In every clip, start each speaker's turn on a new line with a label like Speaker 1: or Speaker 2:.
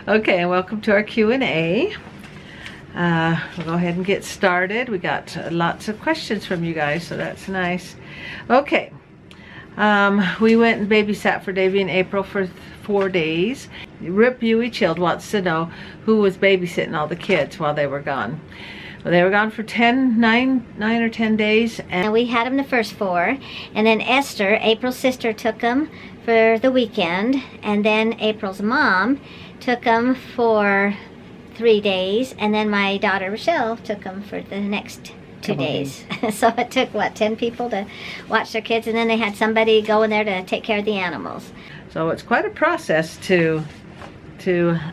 Speaker 1: Okay, and welcome to our Q&A. We'll go ahead and get started. We got lots of questions from you guys, so that's nice. Okay, we went and babysat for Davy and April for 4 days. Rip Yui Chilled wants to know who was babysitting all the kids while they were gone. Well, they were gone for 9 or 10 days.
Speaker 2: And we had them the first 4. And then Esther, April's sister, took them for the weekend. And then April's mom took them for 3 days. And then my daughter Rochelle took them for the next 2 days. So it took, what, 10 people to watch their kids. And then they had somebody go in there to take care of the animals.
Speaker 1: So it's quite a process to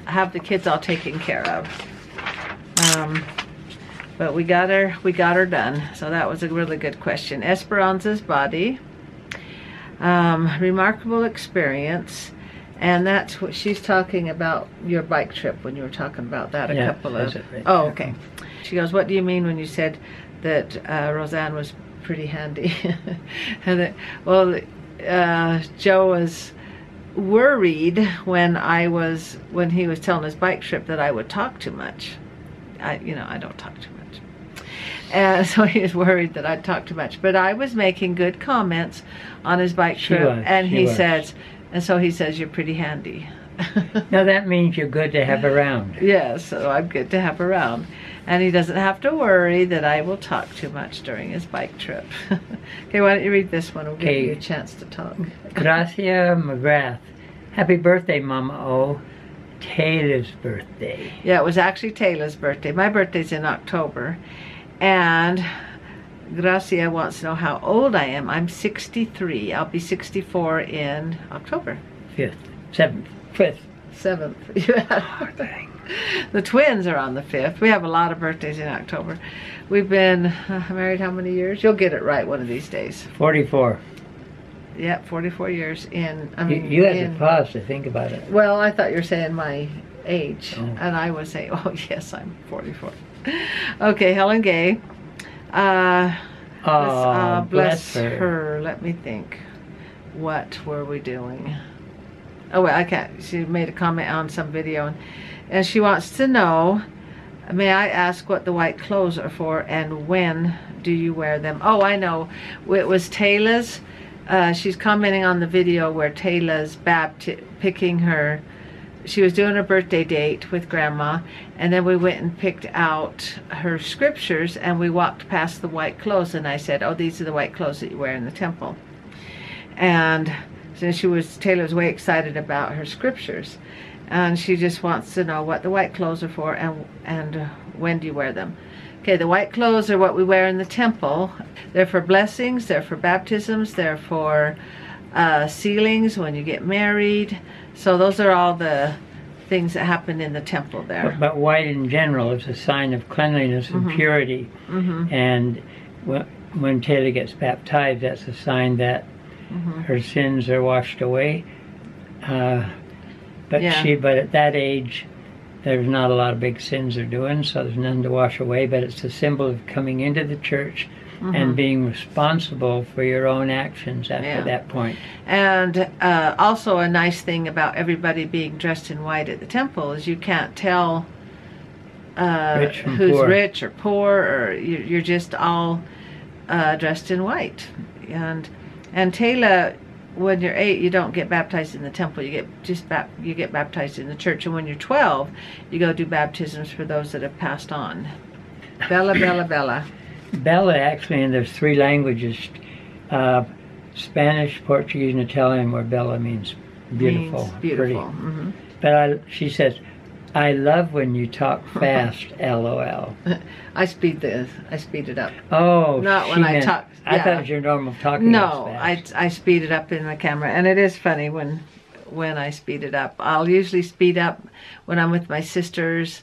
Speaker 1: have the kids all taken care of. But we got her done. So that was a really good question. Esperanza's body. Remarkable experience. And that's what she's talking about, your bike trip, when you were talking about that
Speaker 3: right.
Speaker 1: Oh, okay. She goes, what do you mean when you said that Roseanne was pretty handy? And that, well, Joe was worried when he was telling his bike trip that I would talk too much. I don't talk too much. And so he was worried that I'd talk too much. But I was making good comments on his bike trip. And he says, you're pretty handy.
Speaker 3: No, that means you're good to have around.
Speaker 1: Yes, so I'm good to have around. And he doesn't have to worry that I will talk too much during his bike trip. Okay, why don't you read this one? We'll give you a chance to talk.
Speaker 3: Gracia McGrath. Happy birthday, Mama O. Taylor's birthday.
Speaker 1: Yeah, it was actually Taylor's birthday. My birthday's in October. And Gracia wants to know how old I am. I'm 63. I'll be 64 in October.
Speaker 3: 5th. 7th. 5th.
Speaker 1: 7th. Yeah.
Speaker 3: Dang.
Speaker 1: The twins are on the 5th. We have a lot of birthdays in October. We've been married how many years? You'll get it right one of these days.
Speaker 3: 44.
Speaker 1: Yeah, 44 years in.
Speaker 3: You had to pause to think about it.
Speaker 1: Well, I thought you were saying my age.
Speaker 3: Oh.
Speaker 1: And I was saying, oh yes, I'm 44. Okay, Helen Gay. Bless her. Let me think. What were we doing? Oh, well, I can't. She made a comment on some video, and she wants to know, may I ask what the white clothes are for, and when do you wear them? Oh, I know. It was Tayla's. She's commenting on the video where Tayla's picking her. She was doing her birthday date with Grandma, and then we went and picked out her scriptures, and we walked past the white clothes, and I said, oh, these are the white clothes that you wear in the temple. And so Taylor was way excited about her scriptures, and she just wants to know what the white clothes are for, and when do you wear them. Okay, the white clothes are what we wear in the temple. They're for blessings, they're for baptisms, they're for sealings when you get married. So those are all the things that happen in the temple there.
Speaker 3: But white in general is a sign of cleanliness and purity. And when Taylor gets baptized, that's a sign that her sins are washed away. But at that age, there's not a lot of big sins they're doing, so there's none to wash away. But it's a symbol of coming into the church and being responsible for your own actions after that point.
Speaker 1: And also a nice thing about everybody being dressed in white at the temple is you can't tell who's rich or poor, or you're just all dressed in white. And Taylor, when you're 8, you don't get baptized in the temple. You get baptized in the church. And when you're 12, you go do baptisms for those that have passed on. Bella.
Speaker 3: Bella, actually, and there's 3 languages, Spanish, Portuguese, and Italian, where Bella means beautiful. Pretty. But she says, I love when you talk fast, LOL.
Speaker 1: I speed it up.
Speaker 3: Oh,
Speaker 1: not when I talk.
Speaker 3: I thought it was your normal talking.
Speaker 1: No, I speed it up in the camera, and it is funny when I speed it up. I'll usually speed up when I'm with my sisters,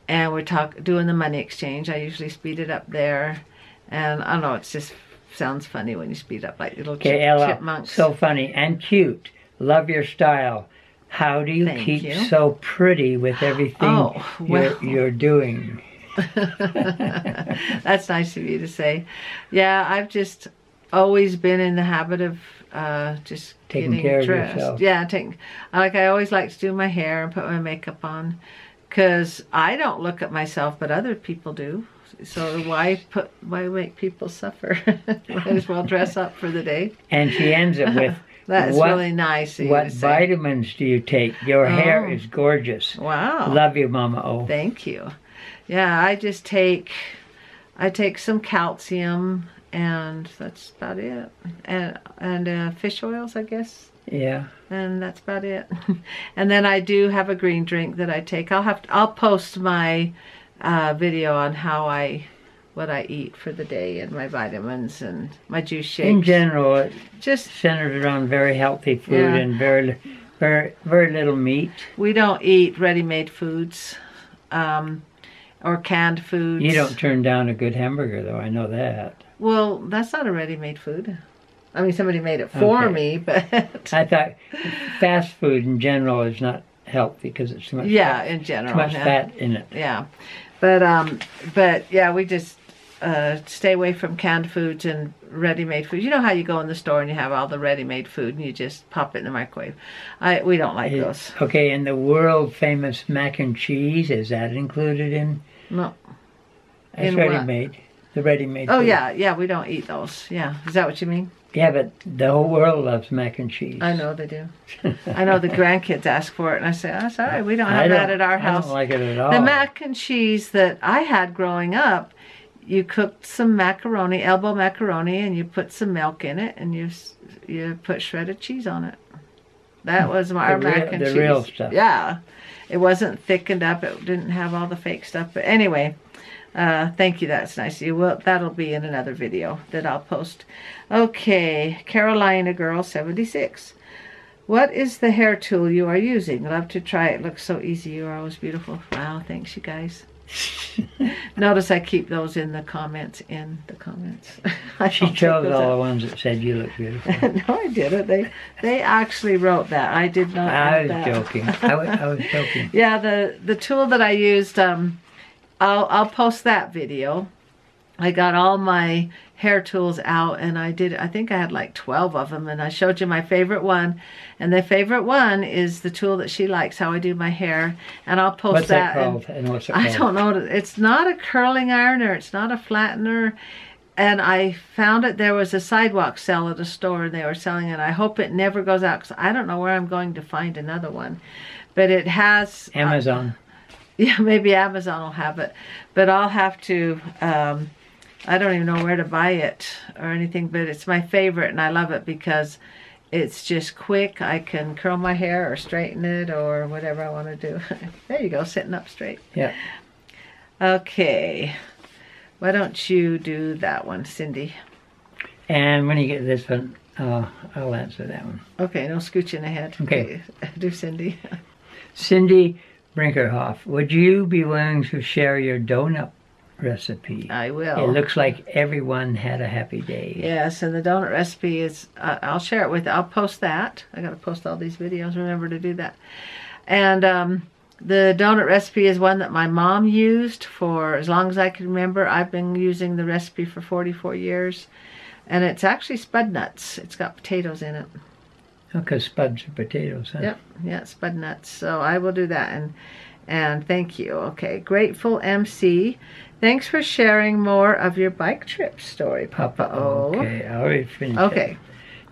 Speaker 1: and we're doing the money exchange. I usually speed it up there, and I don't know. It just sounds funny when you speed up like little chipmunks.
Speaker 3: So funny and cute. Love your style. How do you keep so pretty with everything you're doing?
Speaker 1: That's nice of you to say. Yeah, I've just always been in the habit of just
Speaker 3: Taking
Speaker 1: getting
Speaker 3: care of
Speaker 1: dressed.
Speaker 3: yourself.
Speaker 1: Yeah, I always like to do my hair and put my makeup on, because I don't look at myself, but other people do. So why make people suffer? Might as well dress up for the day.
Speaker 3: And she ends it with,
Speaker 1: That's really nice of you
Speaker 3: what
Speaker 1: to say.
Speaker 3: vitamins do you take? Your hair is gorgeous.
Speaker 1: Wow.
Speaker 3: Love you, Mama O.
Speaker 1: Thank you. Yeah, I take some calcium, and that's about it. And fish oils, I guess.
Speaker 3: Yeah.
Speaker 1: And that's about it. And then I do have a green drink that I take. I'll post my video on what I eat for the day, and my vitamins and my juice shakes.
Speaker 3: In general, it
Speaker 1: just
Speaker 3: centers around very healthy food and very, very, very little meat.
Speaker 1: We don't eat ready-made foods or canned foods.
Speaker 3: You don't turn down a good hamburger, though. I know that.
Speaker 1: Well, that's not a ready-made food. I mean, somebody made it for me, but
Speaker 3: I thought fast food in general is not healthy because it's too much. fat,
Speaker 1: in general,
Speaker 3: too much fat in it.
Speaker 1: Yeah, but yeah, we just stay away from canned foods and ready-made foods. You know how you go in the store and you have all the ready-made food and you just pop it in the microwave. We don't like those.
Speaker 3: Okay, and the world famous mac and cheese, is that included in?
Speaker 1: No.
Speaker 3: It's
Speaker 1: In
Speaker 3: ready-made. The ready-made.
Speaker 1: Oh
Speaker 3: food.
Speaker 1: yeah, we don't eat those. Yeah, is that what you mean?
Speaker 3: Yeah, but the whole world loves mac and cheese.
Speaker 1: I know they do. I know the grandkids ask for it, and I say, "Oh, sorry, we don't have that at our house."
Speaker 3: I don't like it at all.
Speaker 1: The mac and cheese that I had growing up, you cooked some macaroni, elbow macaroni, and you put some milk in it, and you put shredded cheese on it. That was our mac and cheese.
Speaker 3: The real stuff.
Speaker 1: Yeah, it wasn't thickened up. It didn't have all the fake stuff. But anyway. Thank you, that's nice. That'll be in another video that I'll post. Okay, Carolina Girl 76. What is the hair tool you are using? Love to try it. Looks so easy. You are always beautiful. Wow, thanks you guys. Notice I keep those in the comments.
Speaker 3: She chose all the ones that said you look beautiful.
Speaker 1: No, I didn't. They actually wrote that. I did not.
Speaker 3: I was joking. I was joking.
Speaker 1: Yeah, the tool that I used. I'll post that video. I got all my hair tools out, and I think I had like 12 of them, and I showed you my favorite one. And the favorite one is the tool that she likes, how I do my hair. And I'll post
Speaker 3: what's
Speaker 1: that.
Speaker 3: That called? And what's it called?
Speaker 1: I don't know. It's not a curling ironer. It's not a flattener. And I found it. There was a sidewalk sale at a store, and they were selling it. I hope it never goes out, because I don't know where I'm going to find another one. But it has...
Speaker 3: Amazon.
Speaker 1: Yeah, maybe Amazon will have it, but I'll have to, I don't even know where to buy it or anything, but it's my favorite, and I love it because it's just quick. I can curl my hair or straighten it or whatever I want to do. There you go, sitting up straight.
Speaker 3: Yeah.
Speaker 1: Okay, why don't you do that one, Cindy?
Speaker 3: And when you get this one, I'll answer that one.
Speaker 1: Okay, no scooching ahead.
Speaker 3: Okay.
Speaker 1: Do Cindy.
Speaker 3: Cindy Brinkerhoff, would you be willing to share your donut recipe?
Speaker 1: I will.
Speaker 3: It looks like everyone had a happy day.
Speaker 1: Yes, and the donut recipe is, I'll share it with you. I'll post that. I got to post all these videos. Remember to do that. And the donut recipe is one that my mom used for as long as I can remember. I've been using the recipe for 44 years. And it's actually spud nuts. It's got potatoes in it.
Speaker 3: Because spuds are potatoes, huh?
Speaker 1: Yep, yeah, spud nuts. So I will do that, and thank you. Okay, Grateful MC. Thanks for sharing more of your bike trip story, Papa O.
Speaker 3: Okay, I already finished.
Speaker 1: Okay.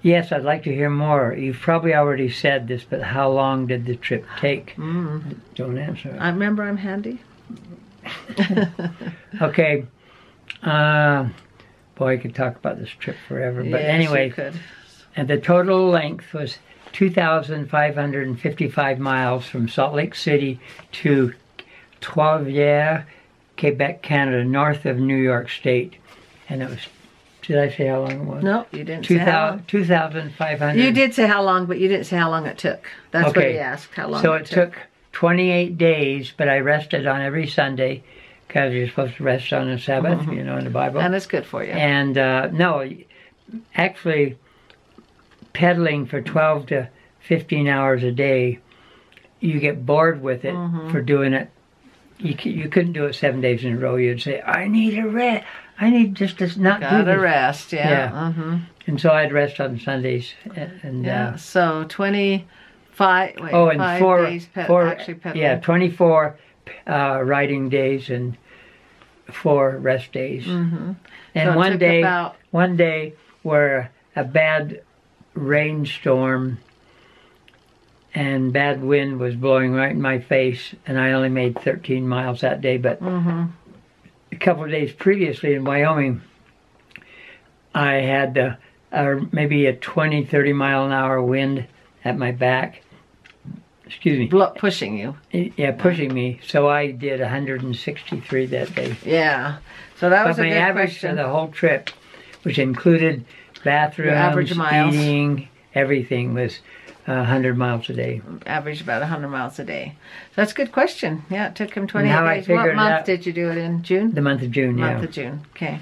Speaker 3: Yes, I'd like to hear more. You've probably already said this, but how long did the trip take? Don't answer it.
Speaker 1: I remember I'm handy.
Speaker 3: Okay. Boy, I could talk about this trip forever. But
Speaker 1: yes,
Speaker 3: anyway.
Speaker 1: You could.
Speaker 3: And the total length was 2,555 miles from Salt Lake City to Trois-Rivières, Quebec, Canada, north of New York State. And it was, did I say how long it was?
Speaker 1: No, you didn't say how long.
Speaker 3: 2,500.
Speaker 1: You did say how long, but you didn't say how long it took. That's
Speaker 3: okay.
Speaker 1: what he asked, how long
Speaker 3: so
Speaker 1: it took.
Speaker 3: So it took 28 days, but I rested on every Sunday because you're supposed to rest on the Sabbath, you know, in the Bible.
Speaker 1: And it's good for you.
Speaker 3: And no, actually... pedaling for 12 to 15 hours a day, you get bored with it for doing it. You couldn't do it 7 days in a row. You'd say, I need a rest. I need just to not do
Speaker 1: Gotta
Speaker 3: this.
Speaker 1: rest, yeah.
Speaker 3: Yeah.
Speaker 1: Mm-hmm.
Speaker 3: And so I'd rest on Sundays. And
Speaker 1: Yeah, so 25, wait,
Speaker 3: oh, and
Speaker 1: 5
Speaker 3: four,
Speaker 1: days actually pedaling.
Speaker 3: yeah, 24 riding days and 4 rest days.
Speaker 1: Mm-hmm.
Speaker 3: And
Speaker 1: So it
Speaker 3: one
Speaker 1: took
Speaker 3: day,
Speaker 1: about-
Speaker 3: where a bad rainstorm and bad wind was blowing right in my face, and I only made 13 miles that day. But
Speaker 1: Mm-hmm.
Speaker 3: a couple of days previously in Wyoming, I had maybe a 20, 30 mile an hour wind at my back. Excuse me.
Speaker 1: Pushing you.
Speaker 3: Yeah, pushing me. So I did 163 that day.
Speaker 1: Yeah. So that was
Speaker 3: But
Speaker 1: a
Speaker 3: my
Speaker 1: good
Speaker 3: average
Speaker 1: question.
Speaker 3: for the whole trip, which included bathrooms,
Speaker 1: average miles.
Speaker 3: eating, everything, was 100 miles a day.
Speaker 1: Average about 100 miles a day. So that's a good question. Yeah, it took him 28
Speaker 3: Now I
Speaker 1: days. What
Speaker 3: figured
Speaker 1: month
Speaker 3: out-
Speaker 1: did you do it in? June?
Speaker 3: The month of June, yeah.
Speaker 1: Month of June. Okay.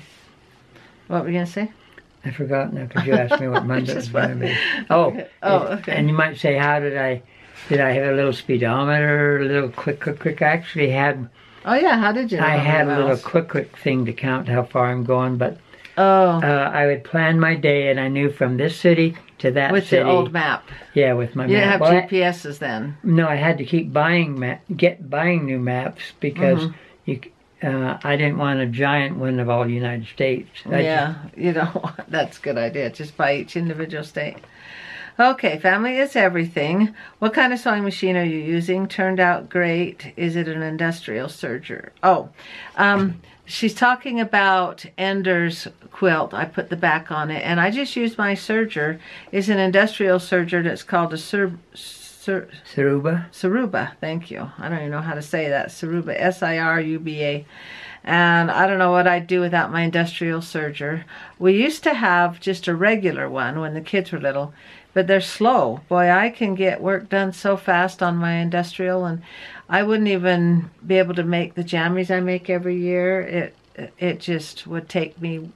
Speaker 1: What were you going to say?
Speaker 3: I forgot now because you asked me what month it was
Speaker 1: Just
Speaker 3: going to be. Oh,
Speaker 1: okay.
Speaker 3: And you might say, how did I have a little speedometer, a little quick? I actually had,
Speaker 1: Oh, yeah. How did you know
Speaker 3: I
Speaker 1: how many
Speaker 3: had a little
Speaker 1: miles?
Speaker 3: quick thing to count how far I'm going, but
Speaker 1: Oh,
Speaker 3: I would plan my day, and I knew from this city to that
Speaker 1: with
Speaker 3: city.
Speaker 1: the old map.
Speaker 3: Yeah, with my
Speaker 1: You didn't
Speaker 3: map.
Speaker 1: have
Speaker 3: Well,
Speaker 1: GPSs then.
Speaker 3: no, I had to keep buying new maps because I didn't want a giant one of all the United States.
Speaker 1: Yeah, you don't want, that's a good idea. Just by each individual state. Okay, family is everything. What kind of sewing machine are you using? Turned out great. Is it an industrial serger? Oh, she's talking about Ender's quilt. I put the back on it, and I just used my serger. It's an industrial serger that's called a
Speaker 3: Saruba.
Speaker 1: Saruba, thank you. I don't even know how to say that. Saruba, S-I-R-U-B-A. And I don't know what I'd do without my industrial serger. We used to have just a regular one when the kids were little, but they're slow. Boy, I can get work done so fast on my industrial, and I wouldn't even be able to make the jammies I make every year. It just would take me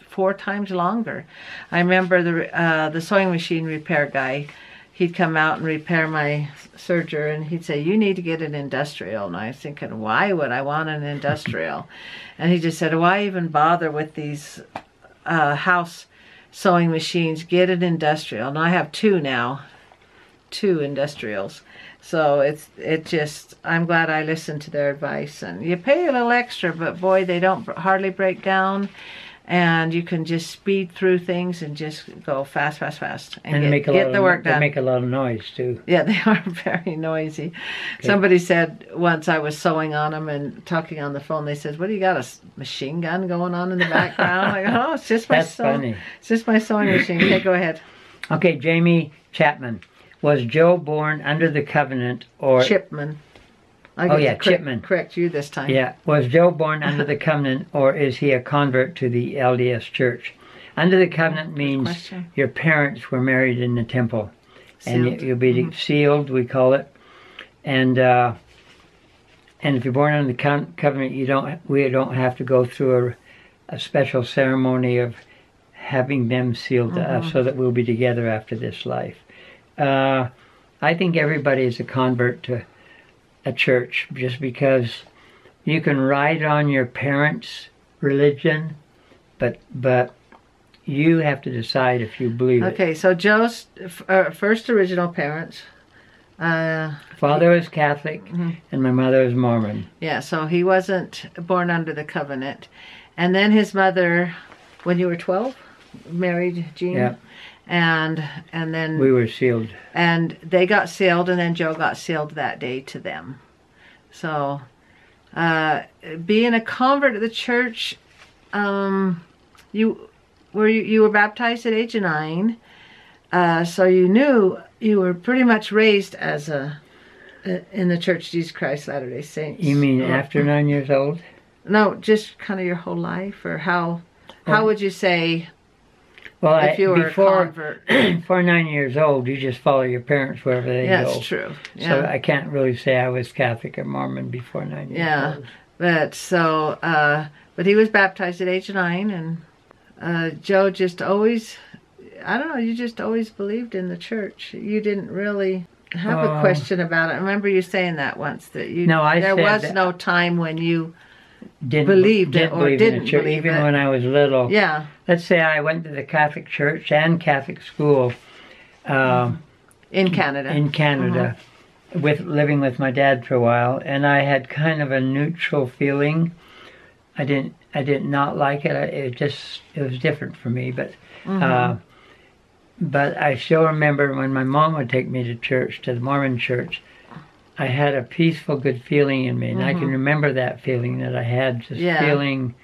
Speaker 1: 4 times longer. I remember the sewing machine repair guy. He'd come out and repair my serger, and he'd say, you need to get an industrial. And I was thinking, why would I want an industrial? And he just said, why even bother with these house sewing machines? Get an industrial. And I have 2 now, 2 industrials. So I'm glad I listened to their advice. And you pay a little extra, but boy, they don't hardly break down. And you can just speed through things and just go fast, and get the work done.
Speaker 3: They make a lot of noise too.
Speaker 1: Yeah, they are very noisy. Okay. Somebody said once I was sewing on them and talking on the phone, they said, what do you got, a machine gun going on in the background? Like, oh, it's just my
Speaker 3: funny.
Speaker 1: It's just my sewing machine. Okay, go ahead.
Speaker 3: Okay, Jamie Chapman. Was Joe born under the covenant or...
Speaker 1: Chipman.
Speaker 3: Chipman.
Speaker 1: Correct you this time.
Speaker 3: Yeah. Was Joe born under the covenant, or is he a convert to the LDS Church? Under the covenant means your parents were married in the temple. Sealed. And you'll be sealed, we call it. And if you're born under the covenant, we don't have to go through a special ceremony of having them sealed to us so that we'll be together after this life. I think everybody is a convert to a church, just because you can write on your parents' religion, but you have to decide if you believe it.
Speaker 1: Okay, so Joe's first original parents.
Speaker 3: Father was Catholic, and my mother was Mormon.
Speaker 1: Yeah, so he wasn't born under the covenant. And then his mother, when you were 12, married Jean.
Speaker 3: Yeah.
Speaker 1: And then
Speaker 3: we were sealed, and
Speaker 1: they got sealed, and then Joe got sealed that day to them. So being a convert to the church, you were baptized at age of 9, so you knew you were pretty much raised as in the Church of Jesus Christ Latter-day Saints.
Speaker 3: You mean after 9 years old?
Speaker 1: No, just kind of your whole life, or how would you say?
Speaker 3: Well,
Speaker 1: if you were a convert.
Speaker 3: Before 9 years old, you just follow your parents wherever they go.
Speaker 1: Yeah, that's true. Yeah.
Speaker 3: So I can't really say I was Catholic or Mormon before 9 years old.
Speaker 1: But he was baptized at age 9, and Joe just always, I don't know, you just always believed in the church. You didn't really have a question about it. I remember you saying that once, that there was no time when you believed it or
Speaker 3: in
Speaker 1: didn't
Speaker 3: the church,
Speaker 1: believe
Speaker 3: even
Speaker 1: it.
Speaker 3: when I was little.
Speaker 1: Yeah.
Speaker 3: Let's say I went to the Catholic church and Catholic school
Speaker 1: In Canada.
Speaker 3: in Canada, with living with my dad for a while, and I had kind of a neutral feeling. I did not like it. It was different for me, but I still remember when my mom would take me to church, to the Mormon church. I had a peaceful, good feeling in me, and I can remember that feeling that I had, just feeling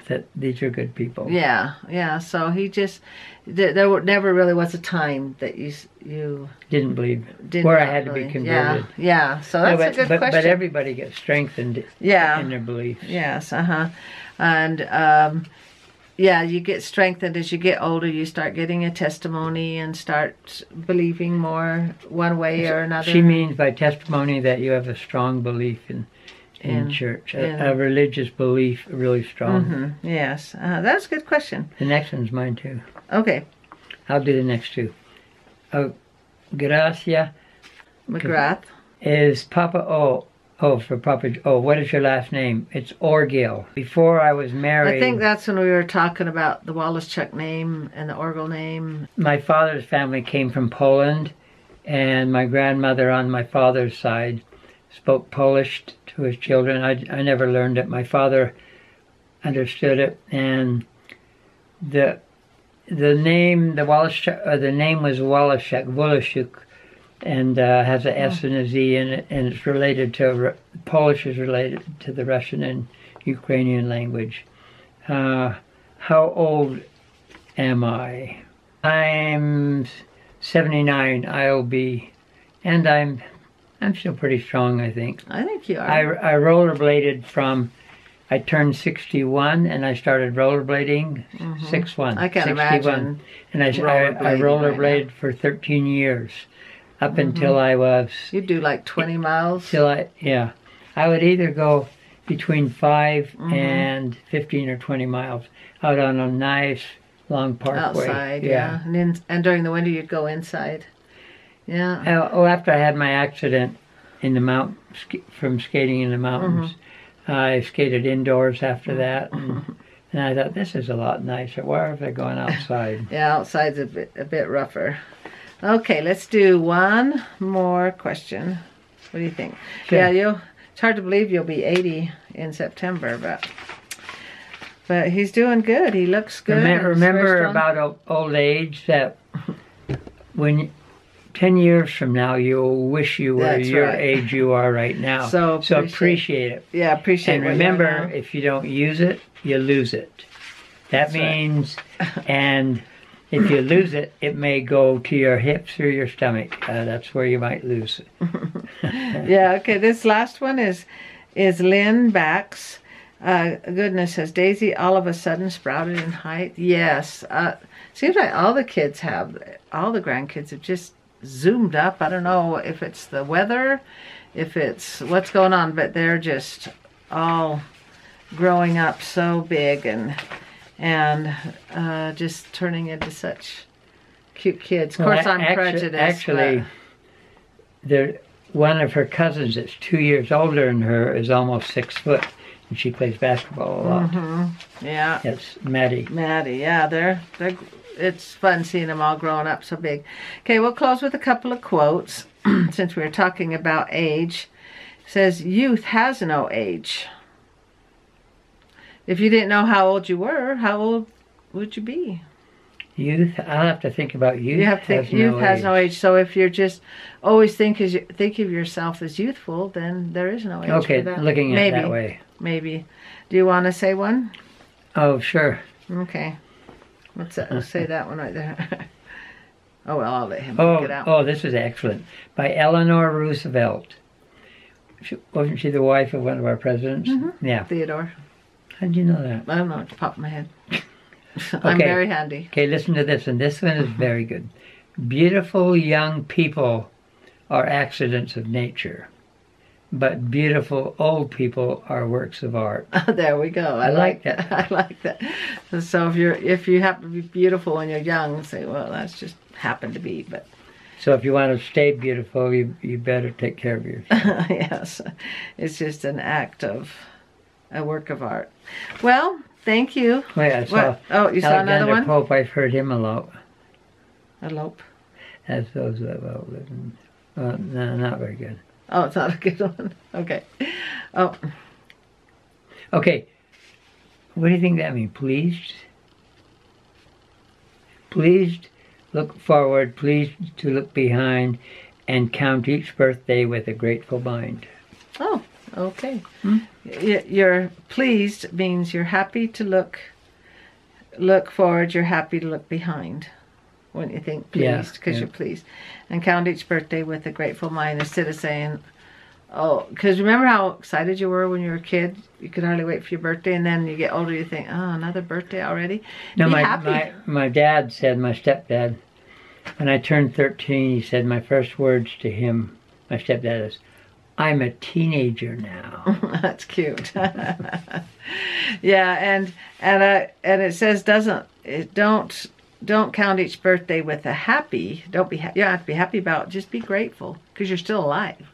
Speaker 3: that these are good people.
Speaker 1: Yeah, yeah. So he just, there never really was a time that you
Speaker 3: didn't believe
Speaker 1: did
Speaker 3: where I
Speaker 1: not
Speaker 3: had to be
Speaker 1: really-
Speaker 3: converted.
Speaker 1: Yeah. So that's a good question.
Speaker 3: But everybody gets strengthened in their beliefs.
Speaker 1: Yes. And you get strengthened as you get older. You start getting a testimony and start believing more one way or another.
Speaker 3: She means by testimony that you have a strong belief in church, a religious belief, really strong.
Speaker 1: Yes, that's a good question.
Speaker 3: The next one's mine too.
Speaker 1: Okay.
Speaker 3: I'll do the next two. Gracia
Speaker 1: McGrath.
Speaker 3: is Papa O. Oh, for Papa O. What is your last name? It's Orgil. Before I was married,
Speaker 1: I think that's when we were talking about the Wallace-Chuck name and the Orgel name.
Speaker 3: my father's family came from Poland, and my grandmother on my father's side spoke Polish to his children. I never learned it. My father understood it, and the name the name was Woloszuk, and has a S and a Z in it, and it's related to Polish is related to the Russian and Ukrainian language. How old am I? I'm 79. I'll be, and I'm still pretty strong, I think.
Speaker 1: I think you are.
Speaker 3: I rollerbladed from, I turned 61 and I started rollerblading 61.
Speaker 1: I can't
Speaker 3: 61.
Speaker 1: imagine.
Speaker 3: And I rollerbladed
Speaker 1: right
Speaker 3: for 13 years, up until I was,
Speaker 1: You do like 20 miles.
Speaker 3: I would either go between 5 and 15 or 20 miles out on a nice long parkway.
Speaker 1: Outside, yeah. And during the winter you'd go inside. Yeah.
Speaker 3: After I had my accident in the from skating in the mountains, I skated indoors after that, and I thought, this is a lot nicer. Why are they going outside?
Speaker 1: Yeah, outside's a bit rougher. Okay, let's do one more question. What do you think?
Speaker 3: Sure.
Speaker 1: Yeah, it's hard to believe you'll be 80 in September, but he's doing good. He looks good.
Speaker 3: Remember about old age, that when 10 years from now, you'll wish you were your age you are right now. So appreciate it.
Speaker 1: Yeah, appreciate it.
Speaker 3: And remember, if you don't use it, you lose it. That means, and if you lose it, it may go to your hips or your stomach. That's where you might lose it.
Speaker 1: Yeah, okay, this last one is Lynn Bax. Goodness, says Daisy all of a sudden sprouted in height. Yes. Seems like all the grandkids have just zoomed up. I don't know if it's the weather, if it's what's going on, but they're just all growing up so big and just turning into such cute kids. Of course, I'm prejudiced.
Speaker 3: Actually, one of her cousins that's 2 years older than her is almost 6 foot, and she plays basketball a lot.
Speaker 1: Yeah.
Speaker 3: It's Maddie.
Speaker 1: Yeah, it's fun seeing them all growing up so big. Okay, we'll close with a couple of quotes since we were talking about age. It says, youth has no age. If you didn't know how old you were, how old would you be?
Speaker 3: Youth? I'll have to think about youth.
Speaker 1: You have to think youth has no age. So if you're just always think of yourself as youthful, then there is no age
Speaker 3: Okay,
Speaker 1: for that.
Speaker 3: looking at it that way.
Speaker 1: Maybe. Do you want to say one?
Speaker 3: Oh, sure.
Speaker 1: Okay. Let's say that one right there. Oh, well, I'll let him pick it out.
Speaker 3: Oh, this is excellent. By Eleanor Roosevelt. Wasn't she the wife of one of our presidents? Yeah.
Speaker 1: Theodore.
Speaker 3: How did you know that?
Speaker 1: I don't know. It popped in my head. I'm very handy.
Speaker 3: Okay, listen to this, and this one is very good. Beautiful young people are accidents of nature, but beautiful old people are works of art.
Speaker 1: There we go. I like that. I like that. So if you happen to be beautiful when you're young, say, well, that's just happened to be. But
Speaker 3: So if you want to stay beautiful, you better take care of yourself.
Speaker 1: Yes, it's just an act of a work of art. Well, thank you.
Speaker 3: Wait, I saw
Speaker 1: Oh, you saw another one?
Speaker 3: Pope. I've heard him elope.
Speaker 1: Elope.
Speaker 3: As those that outlive. No, not very good.
Speaker 1: Oh, it's not a good one. Okay. Oh.
Speaker 3: Okay. What do you think that means? Pleased? Pleased, look forward, pleased to look behind, and count each birthday with a grateful mind.
Speaker 1: Oh, okay. You're pleased means you're happy to look forward, you're happy to look behind. When you think pleased, because you're pleased. And count each birthday with a grateful mind instead of saying, oh, because remember how excited you were when you were a kid? You could hardly wait for your birthday, and then you get older, you think, oh, another birthday already?
Speaker 3: No,
Speaker 1: Be happy.
Speaker 3: My dad said, my stepdad, when I turned 13, he said my first words to him, my stepdad, is, I'm a teenager now.
Speaker 1: That's cute. Yeah, and it says don't count each birthday with a happy. You don't have to be happy about it. Just be grateful because you're still alive.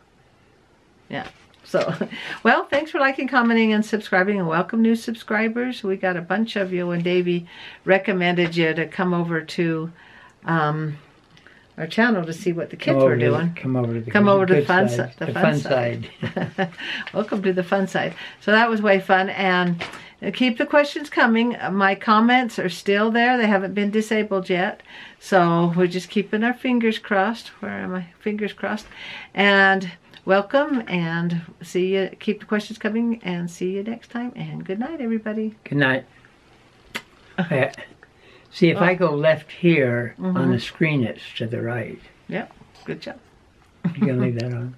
Speaker 1: Yeah. So, well, thanks for liking, commenting, and subscribing, and welcome new subscribers. We got a bunch of you when Davey recommended you to come over to our channel to see what the kids were doing.
Speaker 3: Come over to the
Speaker 1: fun
Speaker 3: side.
Speaker 1: The fun side. Welcome to the fun side. So that was way fun, and keep the questions coming. My comments are still there. They haven't been disabled yet. So we're just keeping our fingers crossed. Where are my fingers crossed? And welcome, and see you. Keep the questions coming, and see you next time. And good night, everybody.
Speaker 3: Good night. See, if I go left here on the screen, it's to the right.
Speaker 1: Yep. Good job.
Speaker 3: You gonna leave that on?